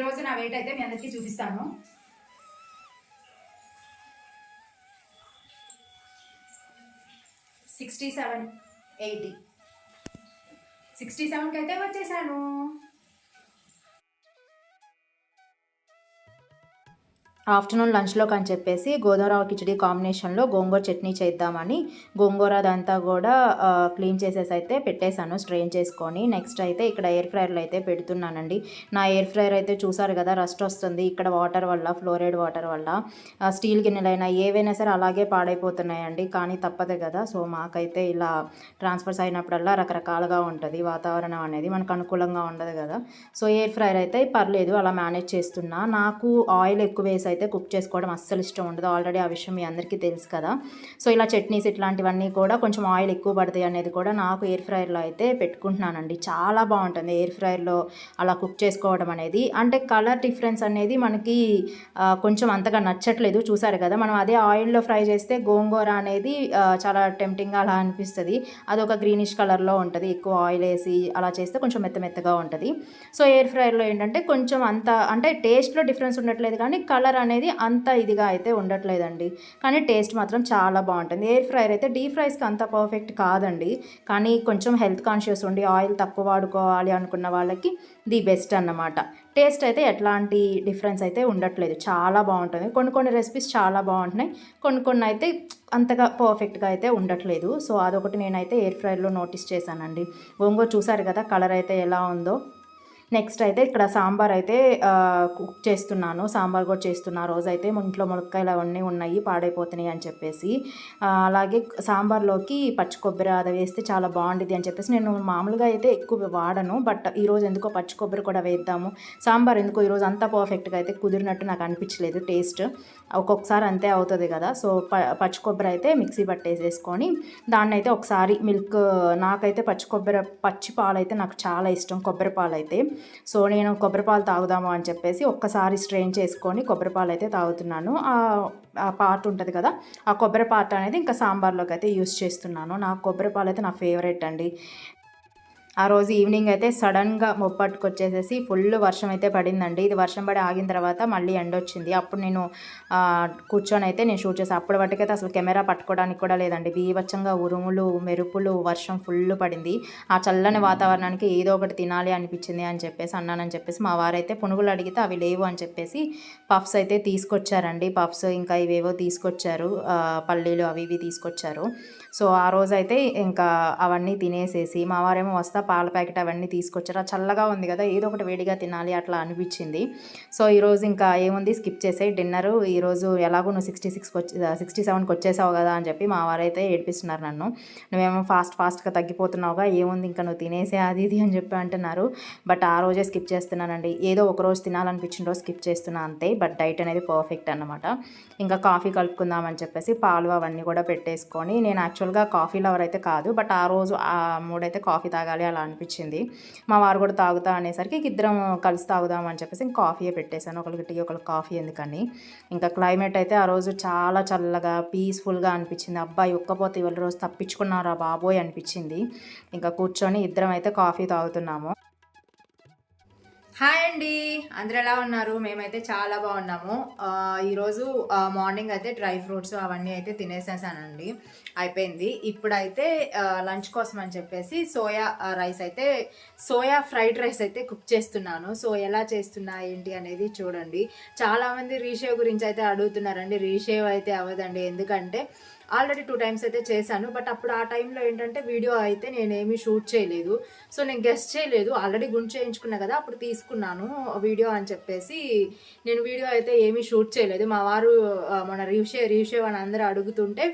ఈరోజు నా వెయిట్ అయితే మీ అందరికీ చూపిస్తాను. 67, 80, 67కి అయితే వచ్చేసాను. ఆఫ్టర్నూన్ లంచ్లోకి అని చెప్పేసి గోధుమరవ్వ కిచడీ కాంబినేషన్లో గోంగూర చట్నీ చేద్దామని గోంగూర అదంతా కూడా క్లీన్ చేసేసి అయితే పెట్టేశాను స్ట్రెయిన్ చేసుకొని. నెక్స్ట్ అయితే ఇక్కడ ఎయిర్ ఫ్రైయర్లో అయితే పెడుతున్నానండి. నా ఎయిర్ ఫ్రైయర్ అయితే చూసారు కదా రస్ట్ వస్తుంది ఇక్కడ వాటర్ వల్ల, ఫ్లోరైడ్ వాటర్ వల్ల. స్టీల్ గిన్నెలైనా ఏవైనా సరే అలాగే పాడైపోతున్నాయండి, కానీ తప్పదు కదా. సో మాకైతే ఇలా ట్రాన్స్ఫర్స్ అయినప్పుడల్లా రకరకాలుగా ఉంటుంది వాతావరణం అనేది, మనకు అనుకూలంగా ఉండదు కదా. సో ఎయిర్ ఫ్రైయర్ అయితే పర్లేదు అలా మేనేజ్ చేస్తున్నా. నాకు ఆయిల్ ఎక్కువ వేసి అయితే కుక్ చేసుకోవడం అస్సలు ఇష్టం ఉండదు, ఆల్రెడీ ఆ విషయం మీ అందరికీ తెలుసు కదా. సో ఇలా చట్నీస్ ఇట్లాంటివన్నీ కూడా కొంచెం ఆయిల్ ఎక్కువ పడతాయి అనేది కూడా నాకు ఎయిర్ ఫ్రైయర్లో అయితే పెట్టుకుంటున్నానండి. చాలా బాగుంటుంది ఎయిర్ ఫ్రైయర్లో అలా కుక్ చేసుకోవడం అనేది. అంటే కలర్ డిఫరెన్స్ అనేది మనకి కొంచెం అంతగా నచ్చట్లేదు, చూసారు కదా. మనం అదే ఆయిల్లో ఫ్రై చేస్తే గోంగూర అనేది చాలా టెంప్టింగ్గా అలా అనిపిస్తుంది, అదొక గ్రీనిష్ కలర్లో ఉంటుంది. ఎక్కువ ఆయిల్ వేసి అలా చేస్తే కొంచెం మెత్తగా ఉంటుంది. సో ఎయిర్ ఫ్రైయర్లో ఏంటంటే కొంచెం అంత అంటే టేస్ట్లో డిఫరెన్స్ ఉండట్లేదు, కానీ కలర్ అనేది అంత ఇదిగా అయితే ఉండట్లేదండి, కానీ టేస్ట్ మాత్రం చాలా బాగుంటుంది. ఎయిర్ ఫ్రైయర్ అయితే డీప్ ఫ్రైస్కి అంత పర్ఫెక్ట్ కాదండి, కానీ కొంచెం హెల్త్ కాన్షియస్ ఉండి ఆయిల్ తక్కువ వాడుకోవాలి అనుకున్న వాళ్ళకి ది బెస్ట్ అన్నమాట. టేస్ట్ అయితే ఎట్లాంటి డిఫరెన్స్ అయితే ఉండట్లేదు, చాలా బాగుంటుంది. కొన్ని రెసిపీస్ చాలా బాగుంటున్నాయి, కొన్ని అయితే అంతగా పర్ఫెక్ట్గా అయితే ఉండట్లేదు. సో అదొకటి నేనైతే ఎయిర్ ఫ్రైయర్లో నోటీస్ చేశానండి. గోంగూర చూసారు కదా కలర్ అయితే ఎలా ఉందో. నెక్స్ట్ అయితే ఇక్కడ సాంబార్ అయితే కుక్ చేస్తున్నాను, సాంబార్ కూడా చేస్తున్నా. రోజు అయితే ఇంట్లో మునక్కాయలు అవన్నీ ఉన్నాయి పాడైపోతున్నాయి అని చెప్పేసి, అలాగే సాంబార్లోకి పచ్చి కొబ్బరి అది వేస్తే చాలా బాగుంటుంది అని చెప్పేసి నేను మామూలుగా అయితే ఎక్కువ వాడను, బట్ ఈరోజు ఎందుకో పచ్చి కొబ్బరి కూడా వేద్దాము. సాంబార్ ఎందుకో ఈరోజు అంత పర్ఫెక్ట్గా అయితే కుదిరినట్టు నాకు అనిపించలేదు టేస్ట్, ఒక్కొక్కసారి అంతే అవుతుంది కదా. సో పచ్చి కొబ్బరి అయితే మిక్సీ పట్టేసేసుకొని దాన్ని అయితే ఒకసారి మిల్క్, నాకైతే పచ్చి పాలు అయితే నాకు చాలా ఇష్టం, కొబ్బరి పాలు అయితే. సో నేను కొబ్బరి పాలు తాగుదాము అని చెప్పేసి ఒక్కసారి స్ట్రెయిన్ చేసుకొని కొబ్బరి పాలు అయితే తాగుతున్నాను. ఆ పార్ట్ ఉంటుంది కదా, ఆ కొబ్బరి పార్ట్ అనేది ఇంకా సాంబార్లోకి అయితే యూస్ చేస్తున్నాను. నాకు కొబ్బరి పాలు అయితే నా ఫేవరెట్ అండి. ఆ రోజు ఈవినింగ్ అయితే సడన్గా వచ్చేసేసి ఫుల్ వర్షం అయితే పడిందండి. ఇది వర్షం పడి ఆగిన తర్వాత మళ్ళీ ఎండ వచ్చింది. అప్పుడు నేను కూర్చొని అయితే నేను షూట్ చేసాను. అప్పటి వరకైతే అసలు కెమెరా పట్టుకోవడానికి కూడా లేదండి, బీభత్సంగా ఉరుములు మెరుపులు వర్షం ఫుల్ పడింది. ఆ చల్లని వాతావరణానికి ఏదో ఒకటి తినాలి అనిపించింది అని చెప్పేసి అన్నానని చెప్పేసి మా వారైతే పునుగులు అడిగితే అవి లేవు అని చెప్పేసి పఫ్స్ అయితే తీసుకొచ్చారండి. పఫ్స్ ఇంకా ఇవేవో తీసుకొచ్చారు, పల్లీలు అవి ఇవి తీసుకొచ్చారు. సో ఆ రోజైతే ఇంకా అవన్నీ తినేసేసి మా వారేమో వస్తా పాల ప్యాకెట్ అవన్నీ తీసుకొచ్చారు. చల్లగా ఉంది కదా ఏదో ఒకటి వేడిగా తినాలి అట్లా అనిపించింది. సో ఈరోజు ఇంకా ఏముంది స్కిప్ చేసే డిన్నరు. ఈరోజు ఎలాగో నువ్వు 67కి వచ్చేసావు కదా అని చెప్పి మా వారైతే ఏడిపిస్తున్నారు నన్ను. నువ్వేమో ఫాస్ట్గా తగ్గిపోతున్నావుగా, ఏముంది ఇంకా నువ్వు తినేసే అది ఇది అని చెప్పి అంటున్నారు. బట్ ఆ రోజే స్కిప్ చేస్తున్నానండి, ఏదో ఒక రోజు తినాలనిపించిన రోజు స్కిప్ చేస్తున్నా అంతే. బట్ డైట్ అనేది పర్ఫెక్ట్ అన్నమాట. ఇంకా కాఫీ కలుపుకుందామని చెప్పేసి పాలు అవన్నీ కూడా పెట్టేసుకొని, నేను యాక్చువల్గా కాఫీ లవర్ అయితే కాదు, బట్ ఆ రోజు ఆ మూడైతే కాఫీ తాగాలి అలా అనిపించింది. మా వారు కూడా తాగుతా అనేసరికి ఇద్దరం కలిసి తాగుదామని చెప్పేసి ఇంకా కాఫీయే పెట్టేశాను, ఒకరికి టీ ఒకరికి కాఫీ ఎందుకని. ఇంకా క్లైమేట్ అయితే ఆ రోజు చాలా చల్లగా పీస్ఫుల్గా అనిపించింది. అబ్బాయి ఒక్కపోతే ఇవాళ రోజు తప్పించుకున్నారా బాబోయ్ అనిపించింది. ఇంకా కూర్చొని ఇద్దరం అయితే కాఫీ తాగుతున్నాము. హాయ్ అండి, అందరూ ఎలా ఉన్నారు? మేమైతే చాలా బాగున్నాము. ఈరోజు మార్నింగ్ అయితే డ్రై ఫ్రూట్స్ అవన్నీ అయితే తినేసేసానండి, అయిపోయింది. ఇప్పుడైతే లంచ్ కోసం అని చెప్పేసి సోయా ఫ్రైడ్ రైస్ అయితే కుక్ చేస్తున్నాను. సో ఎలా చేస్తున్నా ఏంటి అనేది చూడండి. చాలామంది రీషేవ్ గురించి అయితే అడుగుతున్నారండి. రీషేవ్ అయితే అవ్వదండి, ఎందుకంటే ఆల్రెడీ 2 times అయితే చేశాను. బట్ అప్పుడు ఆ టైంలో ఏంటంటే వీడియో అయితే నేనేమీ షూట్ చేయలేదు. సో నేను గెస్ట్ చేయలేదు, ఆల్రెడీ గుండు చేయించుకున్నా కదా అప్పుడు తీసుకున్నాను వీడియో అని చెప్పేసి నేను వీడియో అయితే ఏమీ షూట్ చేయలేదు. మా వారు మన రీషేవ్ అని అందరూ అడుగుతుంటే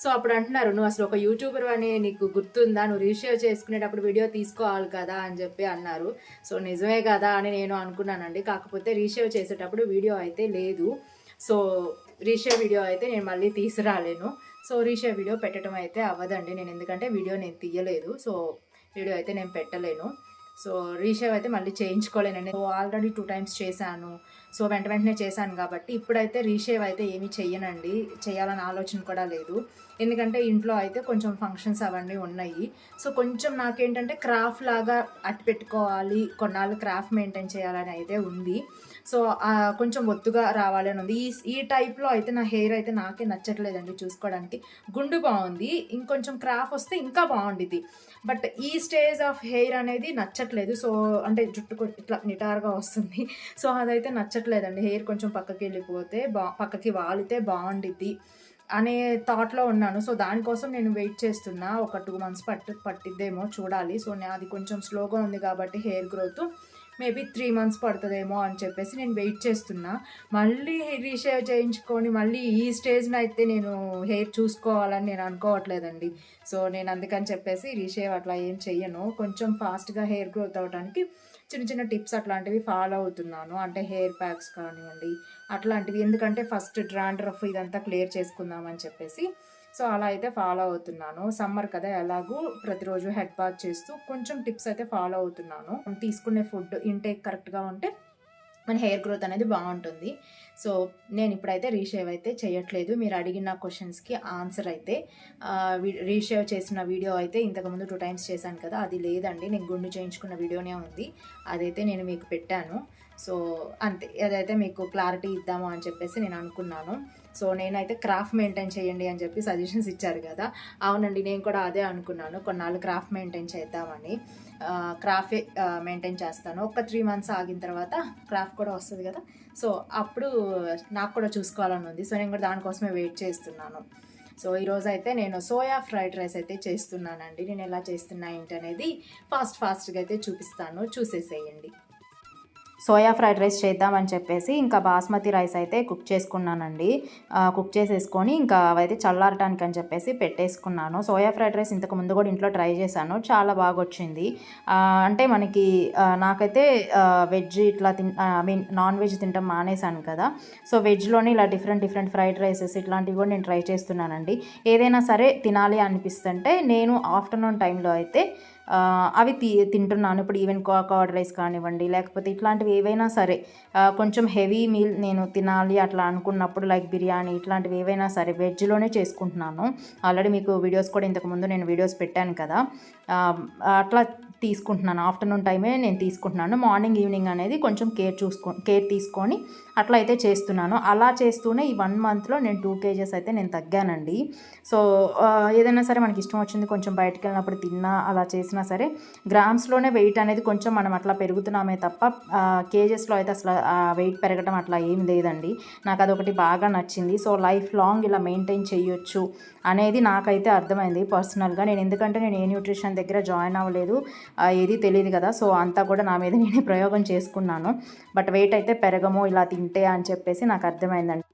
సో అప్పుడు అంటున్నారు, నువ్వు అసలు ఒక యూట్యూబర్ అని నీకు గుర్తుందా, నువ్వు రీషేవ్ చేసుకునేటప్పుడు వీడియో తీసుకోవాలి కదా అని చెప్పి అన్నారు. సో నిజమే కదా అని నేను అనుకున్నానండి. కాకపోతే రీషేవ్ చేసేటప్పుడు వీడియో అయితే లేదు. సో రీషేవ్ వీడియో అయితే నేను మళ్ళీ తీసుకురాలేను. సో రీషేవ్ వీడియో పెట్టడం అయితే అవ్వదండి నేను, ఎందుకంటే వీడియో నేను తీయలేదు. సో వీడియో అయితే నేను పెట్టలేను. సో రీషేవ్ అయితే మళ్ళీ చేయించుకోలేనండి. సో ఆల్రెడీ 2 times చేశాను. సో వెంటనే చేశాను కాబట్టి ఇప్పుడైతే రీషేవ్ అయితే ఏమీ చెయ్యనండి, చేయాలని ఆలోచన కూడా లేదు. ఎందుకంటే ఇంట్లో అయితే కొంచెం ఫంక్షన్స్ అవన్నీ ఉన్నాయి. సో కొంచెం నాకేంటంటే క్రాఫ్ట్ లాగా అట్టు పెట్టుకోవాలి, కొన్నాళ్ళు క్రాఫ్ట్ మెయింటైన్ చేయాలని అయితే ఉంది. సో కొంచెం ఒత్తుగా రావాలి అని ఉంది. ఈ టైప్లో అయితే నా హెయిర్ అయితే నాకే నచ్చట్లేదండి చూసుకోవడానికి. గుండు బాగుంది, ఇంకొంచెం క్రాఫ్ వస్తే ఇంకా బాగుండిద్ది. బట్ ఈ స్టేజ్ ఆఫ్ హెయిర్ అనేది నచ్చట్లేదు. సో అంటే జుట్టు ఇట్లా నిటారుగా వస్తుంది. సో అదైతే నచ్చట్లేదండి. హెయిర్ కొంచెం పక్కకి వెళ్ళిపోతే పక్కకి వాలితే బాగుండిద్ది అనే థాట్లో ఉన్నాను. సో దానికోసం నేను వెయిట్ చేస్తున్నా. ఒక 2 months పట్టిద్దేమో చూడాలి. సో అది కొంచెం స్లోగా ఉంది కాబట్టి హెయిర్ గ్రోత్ మేబీ 3 months పడుతుందేమో అని చెప్పేసి నేను వెయిట్ చేస్తున్నా. మళ్ళీ రీషేవ్ చేయించుకొని మళ్ళీ ఈ స్టేజ్లో అయితే నేను హెయిర్ చూసుకోవాలని నేను అనుకోవట్లేదండి. సో నేను అందుకని చెప్పేసి రీషేవ్ అట్లా ఏం చెయ్యను. కొంచెం ఫాస్ట్గా హెయిర్ గ్రోత్ అవడానికి చిన్న చిన్న టిప్స్ అట్లాంటివి ఫాలో అవుతున్నాను. అంటే హెయిర్ ప్యాక్స్ కానివ్వండి అట్లాంటివి, ఎందుకంటే ఫస్ట్ డ్రాండ్రఫ్ ఇదంతా క్లియర్ చేసుకుందామని చెప్పేసి. సో అలా అయితే ఫాలో అవుతున్నాను. సమ్మర్ కదా, ఎలాగూ ప్రతిరోజు హెడ్ బాత్ చేస్తూ కొంచెం టిప్స్ అయితే ఫాలో అవుతున్నాను. తీసుకునే ఫుడ్ ఇంటేక్ కరెక్ట్గా ఉంటే మన హెయిర్ గ్రోత్ అనేది బాగుంటుంది. సో నేను ఇప్పుడైతే రీషేవ్ అయితే చేయట్లేదు. మీరు అడిగిన క్వశ్చన్స్కి ఆన్సర్ అయితే రీషేవ్ చేసిన వీడియో అయితే ఇంతకుముందు 2 times చేశాను కదా, అది లేదండి. నేను గుండు చేయించుకున్న వీడియోనే ఉంది, అదైతే నేను మీకు పెట్టాను. సో అంతే, అదైతే మీకు క్లారిటీ ఇద్దాము అని చెప్పేసి నేను అనుకున్నాను. సో నేనైతే క్రాఫ్ట్ మెయింటైన్ చేయండి అని చెప్పి సజెషన్స్ ఇచ్చారు కదా, అవునండి నేను కూడా అదే అనుకున్నాను. కొన్నాళ్ళు క్రాఫ్ట్ మెయింటైన్ చేద్దామని. క్రాఫ్ట్ మెయింటైన్ చేస్తాను. ఒక 3 months ఆగిన తర్వాత క్రాఫ్ట్ కూడా వస్తుంది కదా, సో అప్పుడు నాకు కూడా చూసుకోవాలని ఉంది. సో నేను కూడా దానికోసమే వెయిట్ చేస్తున్నాను. సో ఈరోజు అయితే నేను సోయా ఫ్రైడ్ రైస్ అయితే చేస్తున్నానండి. నేను ఎలా చేస్తున్నా ఏంటి అనేది ఫాస్ట్గా అయితే చూపిస్తాను, చూసేసేయండి. సోయా ఫ్రైడ్ రైస్ చేద్దామని చెప్పేసి ఇంకా బాస్మతి రైస్ అయితే కుక్ చేసుకున్నానండి. కుక్ చేసేసుకొని ఇంకా అవైతే చల్లారటానికి అని చెప్పేసి పెట్టేసుకున్నాను. సోయా ఫ్రైడ్ రైస్ ఇంతకు ముందు కూడా ఇంట్లో ట్రై చేశాను, చాలా బాగా వచ్చింది. అంటే మనకి నాకైతే వెజ్ ఇట్లా నాన్ వెజ్ తినటం మానేశాను కదా, సో వెజ్లోనే ఇలా డిఫరెంట్ ఫ్రైడ్ రైసెస్ ఇట్లాంటివి కూడా నేను ట్రై చేస్తున్నానండి. ఏదైనా సరే తినాలి అనిపిస్తుంటే నేను ఆఫ్టర్నూన్ టైంలో అయితే అవి తింటున్నాను. ఇప్పుడు ఈవెన్ కర్డ్ రైస్ కానివ్వండి, లేకపోతే ఇట్లాంటివి ఏవైనా సరే కొంచెం హెవీ మీల్ నేను తినాలి అట్లా అనుకున్నప్పుడు, లైక్ బిర్యానీ ఇట్లాంటివి ఏవైనా సరే వెజ్లోనే చేసుకుంటున్నాను. ఆల్రెడీ మీకు వీడియోస్ కూడా ఇంతకుముందు నేను వీడియోస్ పెట్టాను కదా, అట్లా తీసుకుంటున్నాను. ఆఫ్టర్నూన్ టైమే నేను తీసుకుంటున్నాను. మార్నింగ్ ఈవినింగ్ అనేది కొంచెం కేర్ తీసుకొని అట్లా అయితే చేస్తున్నాను. అలా చేస్తూనే ఈ 1 monthలో నేను 2 kgs అయితే నేను తగ్గానండి. సో ఏదైనా సరే మనకి ఇష్టం వచ్చింది కొంచెం బయటకు వెళ్ళినప్పుడు తిన్నా అలా చేసినా సరే గ్రామ్స్లోనే వెయిట్ అనేది కొంచెం మనం అట్లా పెరుగుతున్నామే తప్ప కేజెస్లో అయితే అసలు వెయిట్ పెరగడం అట్లా ఏం లేదండి. నాకు అదొకటి బాగా నచ్చింది. సో లైఫ్ లాంగ్ ఇలా మెయింటైన్ చేయొచ్చు అనేది నాకైతే అర్థమైంది పర్సనల్గా. నేను ఎందుకంటే నేను ఏ న్యూట్రిషన్ దగ్గర జాయిన్ అవ్వలేదు, ఏది తెలియదు కదా, సో అంతా కూడా నా మీద నేనే ప్రయోగం చేసుకున్నాను. బట్ వెయిట్ అయితే పెరగము ఇలా తింటే అని చెప్పేసి నాకు అర్థమైందండి.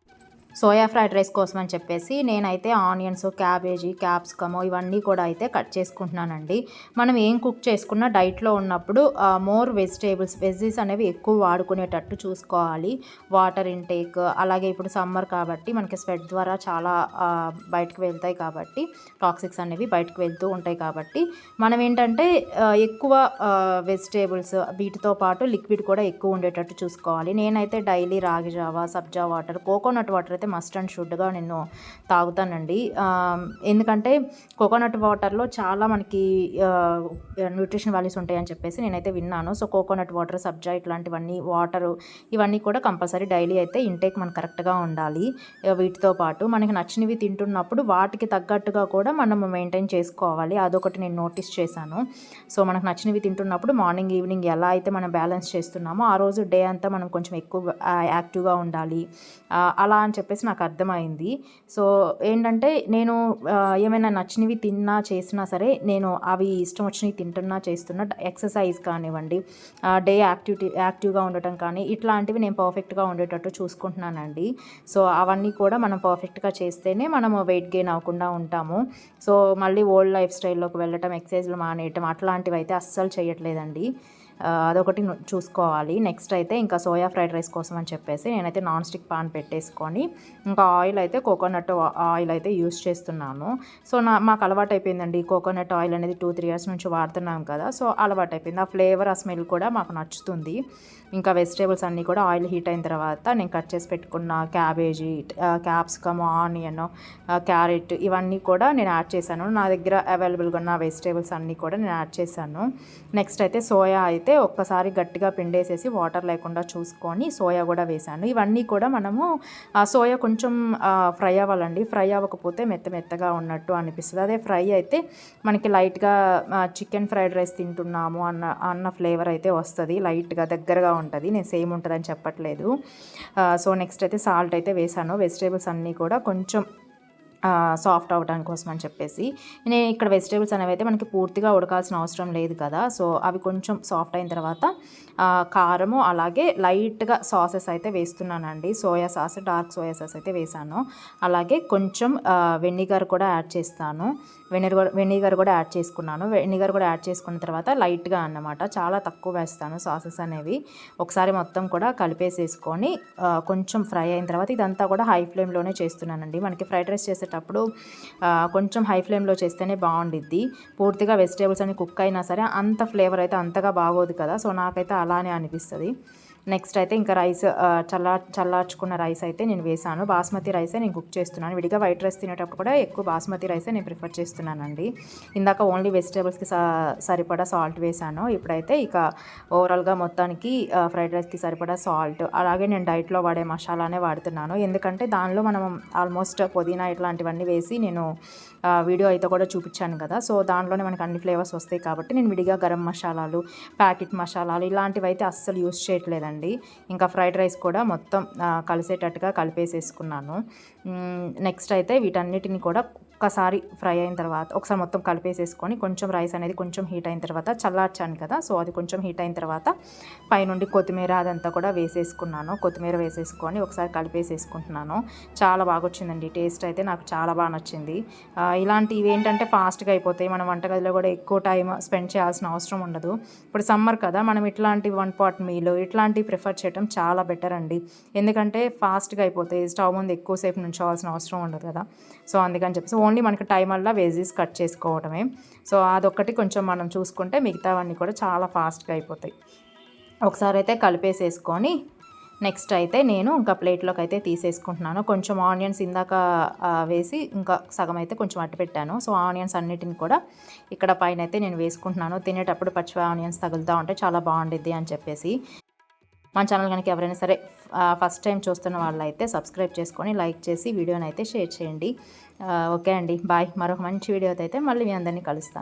సోయా ఫ్రైడ్ రైస్ కోసం అని చెప్పేసి నేనైతే ఆనియన్స్, క్యాబేజీ, క్యాప్సికమ్ ఇవన్నీ కూడా అయితే కట్ చేసుకుంటున్నానండి. మనం ఏం కుక్ చేసుకున్నా డైట్లో ఉన్నప్పుడు మోర్ వెజ్జీస్ అనేవి ఎక్కువ వాడుకునేటట్టు చూసుకోవాలి. వాటర్ ఇంటేక్, అలాగే ఇప్పుడు సమ్మర్ కాబట్టి మనకి స్వెట్ ద్వారా చాలా బయటకు వెళ్తాయి కాబట్టి టాక్సిక్స్ అనేవి బయటకు వెళ్తూ ఉంటాయి కాబట్టి మనం ఏంటంటే ఎక్కువ వెజిటేబుల్స్ వీటితో పాటు లిక్విడ్ కూడా ఎక్కువ ఉండేటట్టు చూసుకోవాలి. నేనైతే డైలీ రాగి జావా, సబ్జా వాటర్, కోకోనట్ వాటర్ అయితే మస్ట్ అండ్ షుడ్గా నేను తాగుతానండి. ఎందుకంటే కోకోనట్ వాటర్లో చాలా మనకి న్యూట్రిషన్ వాల్యూస్ ఉంటాయని చెప్పేసి నేనైతే విన్నాను. సో కోకోనట్ వాటర్, సబ్జా ఇట్లాంటివన్నీ వాటరు ఇవన్నీ కూడా కంపల్సరీ డైలీ అయితే ఇంటేక్ మనకు కరెక్ట్గా ఉండాలి. వీటితో పాటు మనకి నచ్చినవి తింటున్నప్పుడు వాటికి తగ్గట్టుగా కూడా మనం మెయింటైన్ చేసుకోవాలి. అదొకటి నేను నోటీస్ చేశాను. సో మనకు నచ్చినవి తింటున్నప్పుడు మార్నింగ్ ఈవినింగ్ ఎలా అయితే మనం బ్యాలెన్స్ చేస్తున్నామో ఆ రోజు డే అంతా మనం కొంచెం ఎక్కువ యాక్టివ్గా ఉండాలి అలా అని చెప్పేసి నాకు అర్థమైంది. సో ఏంటంటే నేను ఏమైనా నచ్చినవి తిన్నా చేసినా సరే నేను అవి ఇష్టం వచ్చినవి తింటున్నా చేస్తున్నా ఎక్సర్సైజ్ కానివ్వండి, డే యాక్టివ్గా ఉండటం కానీ ఇట్లాంటివి నేను పర్ఫెక్ట్గా ఉండేటట్టు చూసుకుంటున్నానండి. సో అవన్నీ కూడా మనం పర్ఫెక్ట్గా చేస్తేనే మనము వెయిట్ గెయిన్ అవ్వకుండా ఉంటాము. సో మళ్ళీ ఓల్డ్ లైఫ్ స్టైల్లోకి వెళ్ళటం, ఎక్సర్సైజ్లు మానేయటం అట్లాంటివి అయితే అస్సలు చేయట్లేదండి. అదొకటి చూసుకోవాలి. నెక్స్ట్ అయితే ఇంకా సోయా ఫ్రైడ్ రైస్ కోసం అని చెప్పేసి నేనైతే నాన్ స్టిక్ పాన్ పెట్టేసుకొని ఇంకా ఆయిల్ అయితే కోకోనట్ ఆయిల్ అయితే యూస్ చేస్తున్నాను. సో మాకు అలవాటు అయిపోయిందండి కోకోనట్ ఆయిల్ అనేది 2-3 years నుంచి వాడుతున్నాం కదా, సో అలవాటు అయిపోయింది. ఆ ఫ్లేవర్, ఆ స్మెల్ కూడా మాకు నచ్చుతుంది. ఇంకా వెజిటేబుల్స్ అన్నీ కూడా ఆయిల్ హీట్ అయిన తర్వాత నేను కట్ చేసి పెట్టుకున్న క్యాబేజీ, క్యాప్సికమ్, ఆనియన్, క్యారెట్ ఇవన్నీ కూడా నేను యాడ్ చేశాను. నా దగ్గర అవైలబుల్గా ఉన్న వెజిటేబుల్స్ అన్నీ కూడా నేను యాడ్ చేశాను. నెక్స్ట్ అయితే సోయా అయితే ఒక్కసారి గట్టిగా పిండేసేసి వాటర్ లేకుండా చూసుకొని సోయా కూడా వేశాను. ఇవన్నీ కూడా మనము సోయా కొంచెం ఫ్రై అవ్వాలండి. ఫ్రై అవ్వకపోతే మెత్తగా ఉన్నట్టు అనిపిస్తుంది. అదే ఫ్రై అయితే మనకి లైట్గా చికెన్ ఫ్రైడ్ రైస్ తింటున్నాము అన్న ఫ్లేవర్ అయితే వస్తుంది. లైట్గా దగ్గరగా ఉంటుంది. నేను సేమ్ ఉంటుందని చెప్పట్లేదు. సో నెక్స్ట్ అయితే సాల్ట్ అయితే వేసాను. వెజిటేబుల్స్ అన్నీ కూడా కొంచెం సాఫ్ట్ అవ్వడానికి కోసం అని చెప్పేసి నేను ఇక్కడ వెజిటేబుల్స్ అనేవి అయితే మనకి పూర్తిగా ఉడకాల్సిన అవసరం లేదు కదా. సో అవి కొంచెం సాఫ్ట్ అయిన తర్వాత కారము అలాగే లైట్గా సాసెస్ అయితే వేస్తున్నానండి. Soya sauce, dark soya sauce అయితే వేసాను. అలాగే కొంచెం వెనిగర్ కూడా యాడ్ చేస్తాను. వెనిగర్ కూడా యాడ్ చేసుకున్నాను. వెనిగర్ కూడా యాడ్ చేసుకున్న తర్వాత లైట్గా అన్నమాట, చాలా తక్కువ వేస్తాను సాసెస్ అనేవి. ఒకసారి మొత్తం కూడా కలిపేసేసుకొని కొంచెం ఫ్రై అయిన తర్వాత ఇదంతా కూడా హై ఫ్లేమ్లోనే చేస్తున్నానండి. మనకి ఫ్రైడ్ రైస్ చేసేటప్పుడు కొంచెం హై ఫ్లేమ్లో చేస్తేనే బాగుండిద్ది. పూర్తిగా వెజిటేబుల్స్ అని కుక్ అయినా సరే అంత ఫ్లేవర్ అయితే అంతగా బాగోదు కదా. సో నాకైతే అలానే అనిపిస్తుంది. నెక్స్ట్ అయితే ఇంకా రైస్ చల్లార్చుకున్న రైస్ అయితే నేను వేసాను. బాస్మతి రైసే నేను కుక్ చేస్తున్నాను. విడిగా వైట్ రైస్ తినేటప్పుడు కూడా ఎక్కువ బాస్మతి రైసే నేను ప్రిఫర్ చేస్తున్నానండి. ఇందాక ఓన్లీ వెజిటేబుల్స్కి సరిపడా సాల్ట్ వేసాను. ఇప్పుడైతే ఇక ఓవరాల్గా మొత్తానికి ఫ్రైడ్ రైస్కి సరిపడా సాల్ట్, అలాగే నేను డైట్లో వాడే మసాలానే వాడుతున్నాను. ఎందుకంటే దానిలో మనం ఆల్మోస్ట్ పుదీనా ఇట్లాంటివన్నీ వేసి నేను వీడియో అయితే కూడా చూపించాను కదా. సో దాంట్లోనే మనకు అన్ని ఫ్లేవర్స్ వస్తాయి కాబట్టి నేను విడిగా గరం మసాలాలు, ప్యాకెట్ మసాలాలు ఇలాంటివి అయితే అస్సలు యూస్ చేయట్లేదండి. ఇంకా ఫ్రైడ్ రైస్ కూడా మొత్తం కలిసేటట్టుగా కలిపేసేసుకున్నాను. నెక్స్ట్ అయితే వీటన్నిటిని కూడా ఒక్కసారి ఫ్రై అయిన తర్వాత ఒకసారి మొత్తం కలిపేసేసుకొని కొంచెం రైస్ అనేది కొంచెం హీట్ అయిన తర్వాత చల్లార్చాను కదా. సో అది కొంచెం హీట్ అయిన తర్వాత పైనుండి కొత్తిమీర అదంతా కూడా వేసేసుకున్నాను. కొత్తిమీర వేసేసుకొని ఒకసారి కలిపేసేసుకుంటున్నాను. చాలా బాగా వచ్చిందండి. టేస్ట్ అయితే నాకు చాలా బాగా నచ్చింది. ఇలాంటివి ఏంటంటే ఫాస్ట్గా అయిపోతాయి. మనం వంటగదిలో కూడా ఎక్కువ టైం స్పెండ్ చేయాల్సిన అవసరం ఉండదు. ఇప్పుడు సమ్మర్ కదా, మనం ఇట్లాంటి 1 pot మీల్ ఇట్లాంటివి ప్రిఫర్ చేయడం చాలా బెటర్ అండి. ఎందుకంటే ఫాస్ట్గా అయిపోతాయి. స్టవ్ ముందు ఎక్కువసేపు నుంచోవాల్సిన అవసరం ఉండదు కదా. సో అందుకని చెప్పేసి ఓన్లీ మనకి టైం వల్ల వెజీస్ కట్ చేసుకోవడమే. సో అదొక్కటి కొంచెం మనం చూసుకుంటే మిగతావన్నీ కూడా చాలా ఫాస్ట్గా అయిపోతాయి. ఒకసారి అయితే కలిపేసేసుకొని నెక్స్ట్ అయితే నేను ఇంకా ప్లేట్లోకి అయితే తీసేసుకుంటున్నాను. కొంచెం ఆనియన్స్ ఇందాక వేసి ఇంకా సగం అయితే కొంచెం అట్టు పెట్టాను. సో ఆనియన్స్ అన్నిటిని కూడా ఇక్కడ పైన అయితే నేను వేసుకుంటున్నాను. తినేటప్పుడు పచ్చి ఆనియన్స్ తగులుతూ ఉంటే చాలా బాగుండిద్ది అని చెప్పేసి. మన ఛానల్ కనుక ఎవరైనా సరే ఫస్ట్ టైం చూస్తున్న వాళ్ళైతే సబ్స్క్రైబ్ చేసుకొని లైక్ చేసి వీడియోని అయితే షేర్ చేయండి. ఓకే అండి, బాయ్. మరొక మంచి వీడియోతో అయితే మళ్ళీ మీ అందరినీ కలుస్తాను.